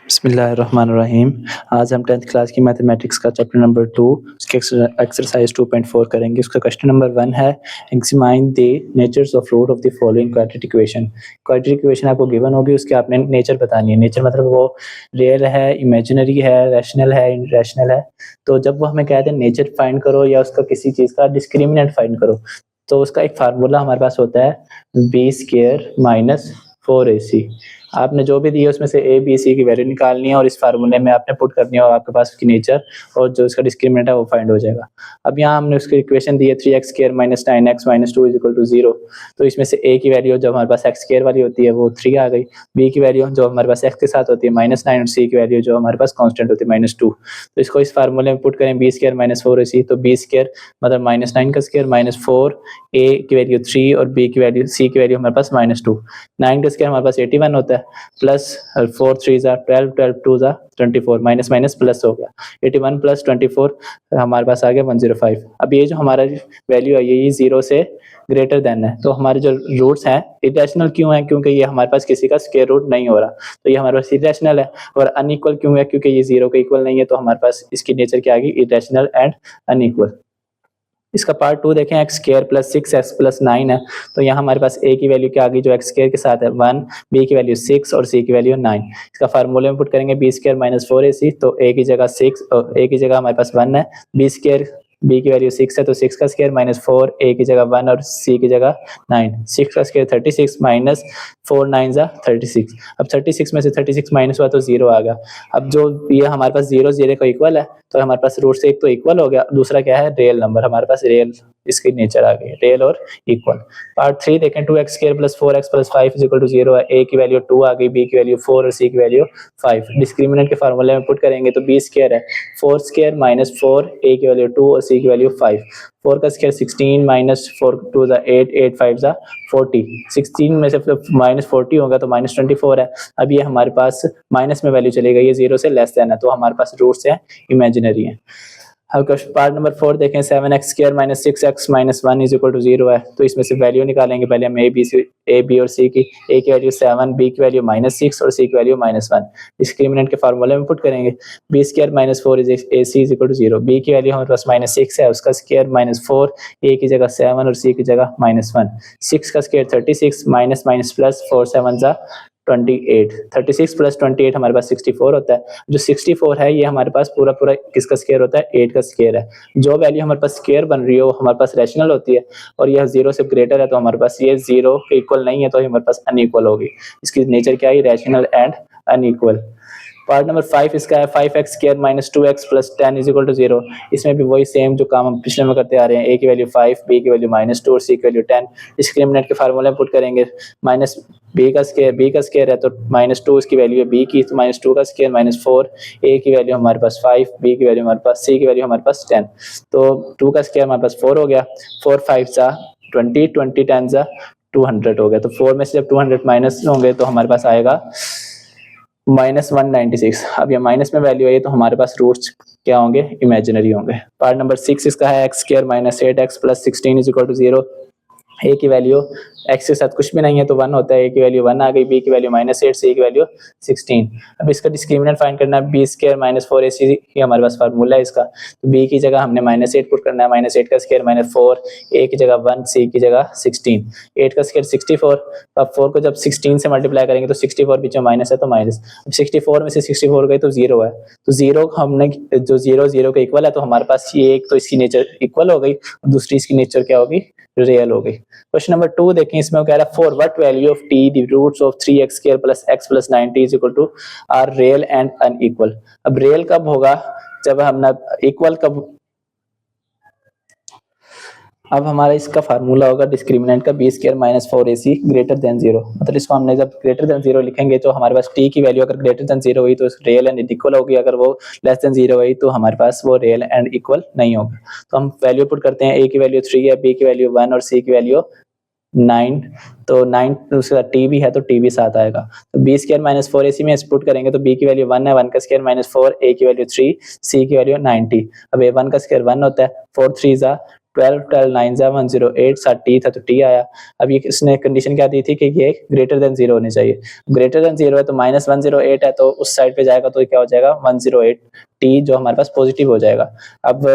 बिस्मिल्लाहिर्रहमानिर्रहीम। आज हम 10th क्लास की मैथमेटिक्स का चैप्टर नंबर 2 उसके एक्सरसाइज 2.4 करेंगे। उसका क्वेश्चन नंबर 1 है, examine the natures of root of the following quadratic equation. Quadratic equation आपको गिवन होगी, उसके आपने नेचर बतानी है। नेचर मतलब वो रियल है, इमेजिनरी है, रैशनल है, इरेशनल है। तो जब वो हमें कहते हैं नेचर फाइंड करो या उसका किसी चीज़ का डिस्क्रिमिनेंट फाइंड करो, तो उसका एक फार्मूला हमारे पास होता है b² माइनस 4ac। आपने जो भी दिया उसमें से ए बी सी की वैल्यू निकालनी है और इस फार्मूले में आपने पुट करनी है और आपके पास उसकी नेचर और जो इसका डिस्क्रिमिनेंट है वो फाइंड हो जाएगा। अब यहाँ हमने उसकी इक्वेशन दी है 3x² minus 9x minus 2 is equal to 0। तो इसमें से ए की वैल्यू जो हमारे पास x² वाली होती है वो 3 आ गई, बी की वैल्यू जो हमारे पास x के साथ होती है -9 और सी की वैल्यू जो हमारे पास कॉन्स्टेंट होती है -2। तो इसको इस फार्मूले में पुट करें b² माइनस 4ac, तो b² मतलब -9 का स्क्वायर माइनस 4, ए की वैल्यू 3 और बी की वैल्यू सी की वैल्यू हमारे पास -2। 9 का स्क्वायर हमारे पास 81 होता है, प्लस 4 3 ज़ा 12, 12 2 ज़ा 24, माइनस माइनस प्लस हो गया, 81 प्लस 24 हमारे पास आ गया 105। अब ये जो हमारा वैल्यू है ये 0 से ग्रेटर देन है, तो हमारे जो रूट्स हैं इरेशनल क्यों है? क्योंकि ये हमारे पास किसी का स्क्वायर रूट नहीं हो रहा, तो ये हमारे पास इरेशनल है। और अनइक्वल क्यों है? क्योंकि ये 0 के इक्वल नहीं है, तो हमारे पास इसकी नेचर क्या आ गई? Irrational and unequal. इसका पार्ट 2 देखें, x² प्लस 6x प्लस 9 है, तो यहाँ हमारे पास a की वैल्यू क्या आ गई जो x² के साथ है 1, b की वैल्यू 6 और c की वैल्यू 9। इसका फार्मूले में पुट करेंगे b² माइनस 4ac, तो a की जगह 6 और a की जगह हमारे पास 1 है, b² b की वैल्यू 6 है तो 6 का स्क्वायर माइनस 4, a की जगह 1 और c की जगह 9। 6 का स्क्वायर 36 माइनस 4 9 ज़ा 36। अब 36 में से 36 माइनस हुआ तो 0 आ गया। अब जो ये हमारे पास 0 0 को इक्वल है, तो हमारे पास रूट से एक तो इक्वल हो गया, दूसरा क्या है? Real number. हमारे पास रियल इसकी नेचर आ गई, रियल और इक्वल। पार्ट 3 देखें, 2x² plus 4x plus 5 is equal to 0 है, a की वैल्यू 2 आ गई, b की वैल्यू 4 और c की वैल्यू 5। डिस्क्रिमिनेंट के फार्मूले में पुट करेंगे तो b² है 4² माइनस 4, a की वैल्यू 2 और c की वैल्यू 5। 4 का स्क्वायर 16 माइनस 4 2 ज़ा 8, 8 5 ज़ा 40। 16 में से माइनस 40 होगा तो माइनस 24 है। अब ये हमारे पास माइनस में वैल्यू चली गई, ये 0 से लेस देन है, तो हमारे पास रूट्स हैं इमेजिनरी हैं। अब क्वेश्चन पार्ट नंबर 4 देखें, 7x² minus 6x minus 1 is equal to 0 है, तो इसमें से वैल्यू निकालेंगे। पहले हम ए बी और सी की, a की वैल्यू 7, b की वैल्यू -6 और c की वैल्यू -1। डिस्क्रिमिनेंट के फार्मूले में पुट करेंगे, b² minus 4 is ac is equal to 0। b की वैल्यू हमारे पास -6 है, उसका स्क्वायर -4, a की जगह 7 और c की जगह -1। 6 का स्क्वायर 36 माइनस माइनस प्लस 4 7 ज़ा 28। 36 प्लस 28 हमारे पास 64 होता है। जो 64 है ये हमारे पास पूरा पूरा किसका स्क्वायर होता है? 8 का स्क्वायर है। जो वैल्यू हमारे पास स्क्वायर बन रही है वो हमारे पास रैशनल होती है, और यह 0 से ग्रेटर है, तो हमारे पास ये 0 के इक्वल नहीं है, तो हमारे पास अनइक्वल होगी। इसकी नेचर क्या है? Rational and unequal. Part number 5 इसका है, 5x² minus 2x plus 10 is equal to 0। इसमें भी वही सेम जो काम हम पिछले में करते आ रहे हैं, a की वैल्यू 5, b की वैल्यू -2 और c की वैल्यू 10। डिस्क्रिमिनेंट के फार्मूले में पुट करेंगे, माइनस b का स्क्वायर है तो -2 इसकी वैल्यू है b की, तो -2 का स्क्वायर -4, a की वैल्यू हमारे पास 5, b की वैल्यू हमारे पास, c की वैल्यू हमारे पास 10। तो 2 का स्क्वायर हमारे पास 4 हो गया, 4 5 ज़ा 20, 20 10 ज़ा 200 हो गया। तो 4 में से जब 200 माइनस होंगे तो हमारे पास आएगा -196। अब ये माइनस में वैल्यू आई तो हमारे पास रूट्स क्या होंगे? इमेजिनरी होंगे। पार्ट नंबर 6 इसका है, x² minus 8x plus 16 is equal to 0। a की वैल्यू x के साथ कुछ भी नहीं है तो 1 होता है, a की वैल्यू 1 आ गई, b की वैल्यू -8, c की वैल्यू 16। अब इसका डिस्क्रिमिनेंट फाइंड करना है, b² माइनस 4ac, ये हमारे पास फार्मूला है इसका। तो b की जगह हमने -8 पुट करना है, -8 का स्क्वायर -4, a की जगह 1, c की जगह 16। 8 का स्क्वायर 64, अब 4 को जब 16 से मल्टीप्लाई करेंगे तो 64 बीच में माइनस है तो माइनस। अब 64 में से 64 गई तो 0 है, तो 0 हमने जो 0 0 के इक्वल है, तो हमारे पास ये एक तो इसकी नेचर इक्वल हो गई और दूसरी इसकी नेचर क्या होगी? रियल हो गई। क्वेश्चन नंबर 2 देखें, इसमें वो कह रहा है, for what value of t the roots of 3x² plus x plus 9t is equal to are real and unequal. अब रियल कब होगा? जब हम ना इक्वल कब? अब हमारा इसका फार्मूला होगा डिस्क्रिमिनेंट का b² minus 4ac greater than 0। मतलब इसको हमने जब ग्रेटर देन 0 लिखेंगे तो हमारे पास t की वैल्यू अगर ग्रेटर देन 0 हुई तो रियल एंड इक्वल होगी, अगर वो लेस देन 0 हुई तो हमारे पास वो रियल एंड इक्वल नहीं होगा। तो हम वैल्यू पुट करते हैं, a की वैल्यू 3 है, b की वैल्यू 1 और c की वैल्यू 9। तो 9 उसके साथ t भी है तो t भी साथ आएगा। तो b² माइनस 4ac में पुट करेंगे तो b की वैल्यू 1 है, 1 का स्क्वायर -4, a की वैल्यू 3, c की वैल्यू 90। अब a1 का स्क्वायर 1 होता है, 4 3 ज़ा 12 12 9 जा 108, साथ टी था तो टी आया। अब ये इसने कंडीशन क्या दी थी कि ये ग्रेटर देन 0 होनी चाहिए। ग्रेटर देन 0 है तो -108 है, तो उस साइड पे जाएगा तो क्या हो जाएगा 108 टी, जो हमारे पास पॉजिटिव हो जाएगा। अब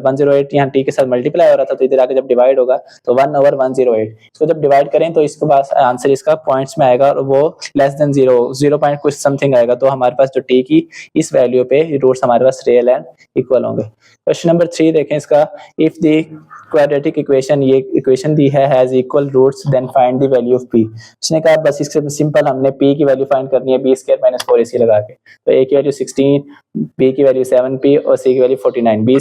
108 यहाँ टी के साथ मल्टीप्लाई हो रहा था, तो इधर आके जब डिवाइड होगा तो 1/108, इसको जब डिवाइड करें तो इसके पास आंसर इसका पॉइंट्स में आएगा और वो लेस देन 0 पॉइंट कुछ समथिंग आएगा। तो हमारे पास जो टी की इस वैल्यू पे रूट्स हमारे पास रियल एंड इक्वल होंगे। क्वेश्चन नंबर 3 देखें इसका, इफ द क्वाड्रेटिक इक्वेशन, ये इक्वेशन दी है, has equal roots then find the value of P. इसने कहा बस इससे सिंपल हमने पी की वैल्यू फाइंड करनी है b² - 4ac लगा के। तो a की वैल्यू 16, b की वैल्यू 7p और c की वैल्यू 49। b²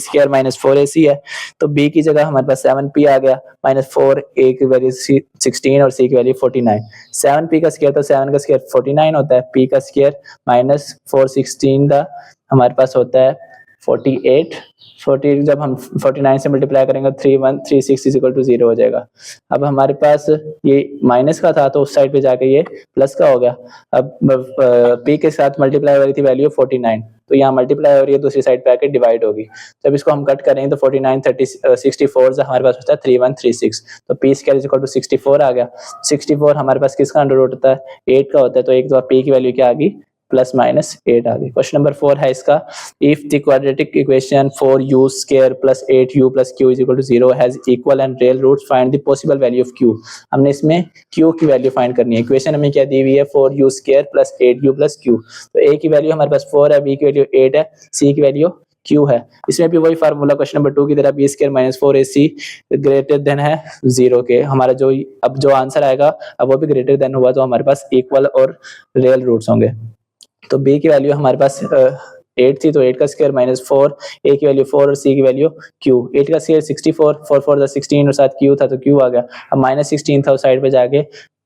- 4ac है तो b की जगह हमारे पास 7p आ गया, -4, a की वैल्यू 16 और c की वैल्यू 49। 7p का स्क्वायर तो 7 का स्क्वायर 49 होता है, p का स्क्वायर -4 16 का हमारे पास होता है 48। 40 जब हम 49 से मल्टीप्लाई करेंगे 3136 इज इक्वल टू 0 हो जाएगा। अब हमारे पास ये माइनस का था तो उस साइड पे जाके ये प्लस का हो गया। अब p के साथ मल्टीप्लाई हो रही थी वैल्यू 49, तो यहाँ मल्टीप्लाई हो रही है, दूसरी साइड पे आके डिवाइड होगी। जब इसको हम कट करेंगे तो 49 30 64 हमारे पास होता है 3136, तो p square is equal to 64 आ गया। 64 हमारे पास किसका अंडर रूट होता है 8 का होता है, तो एक दफा p की वैल्यू क्या आ गई +-8 आ गई। क्वेश्चन नंबर 4 है इसका, if the quadratic equation 4u² + 8u + q is equal to 0 has equal and real roots, find the possible value of q। हमने इसमें q की वैल्यू फाइंड करनी है। इक्वेशन हमें क्या दी हुई है 4u² + 8u + q, तो a की वैल्यू हमारे पास 4 है, b की वैल्यू 8 है, c की वैल्यू q है। इसमें भी वही फार्मूला क्वेश्चन नंबर 2 की तरह b² - 4ac ग्रेटर देन है 0 के। हमारा जो अब जो आंसर आएगा अब वो भी ग्रेटर देन हुआ तो हमारे पास इक्वल और रियल रूट्स होंगे। तो b की वैल्यू हमारे पास 8 थी, तो 8 का स्क्वायर -4, a की वैल्यू 4 और c की वैल्यू q। 8 का स्क्वायर 64, 4 4 जा 16 और साथ q था तो q आ गया। अब -16 था उस साइड पे जाके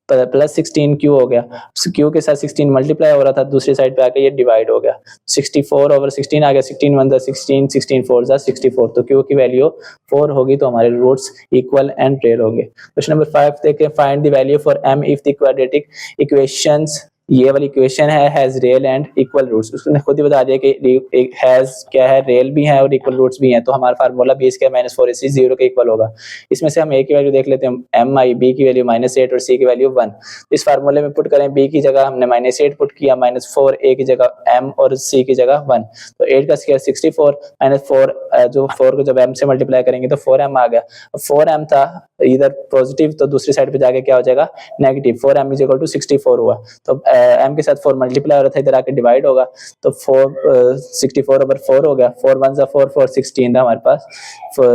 +16 q हो गया, q के साथ 16 मल्टीप्लाई हो रहा था, दूसरी साइड पे आके ये डिवाइड हो गया। 64/16 आ गया, 16 1 जा 16, 16 4 जा 64, तो q की वैल्यू 4 होगी, तो हमारे रूट्स इक्वल एंड रियल होंगे। क्वेश्चन नंबर 5 देखें, find the value for m if the quadratic equations, ये वाली इक्वेशन है has real and equal roots. उसने खुद ही बता दिया कि हैज क्या है, रियल भी है और इक्वल रूट्स भी हैं, तो हमारा फार्मूला b² - 4ac 0 के इक्वल होगा। इसमें से हम a की वैल्यू देख लेते हैं mi, b की वैल्यू -8 और c की वैल्यू 1। इस फार्मूले में पुट करें, b की जगह हमने -8 पुट किया, -4 a की जगह m और c की जगह 1, तो 8 का स्क्वायर 64 -4 जो 4 को जब m से मल्टीप्लाई करेंगे तो 4m आ गया। 4m था इधर पॉजिटिव, तो दूसरी साइड पे जाके क्या हो जाएगा negative, 4m is equal to 64 हुआ। तो m के साथ 4 मल्टीप्लाई हो रहा था, इधर आके डिवाइड होगा, तो 64/4 हो गया। 4 1 4 4 16 था हमारे पास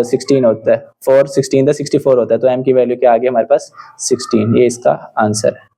16 होता है, 4 16 था 64 होता है, तो m की वैल्यू क्या आ गई हमारे पास 16। ये इसका आंसर है।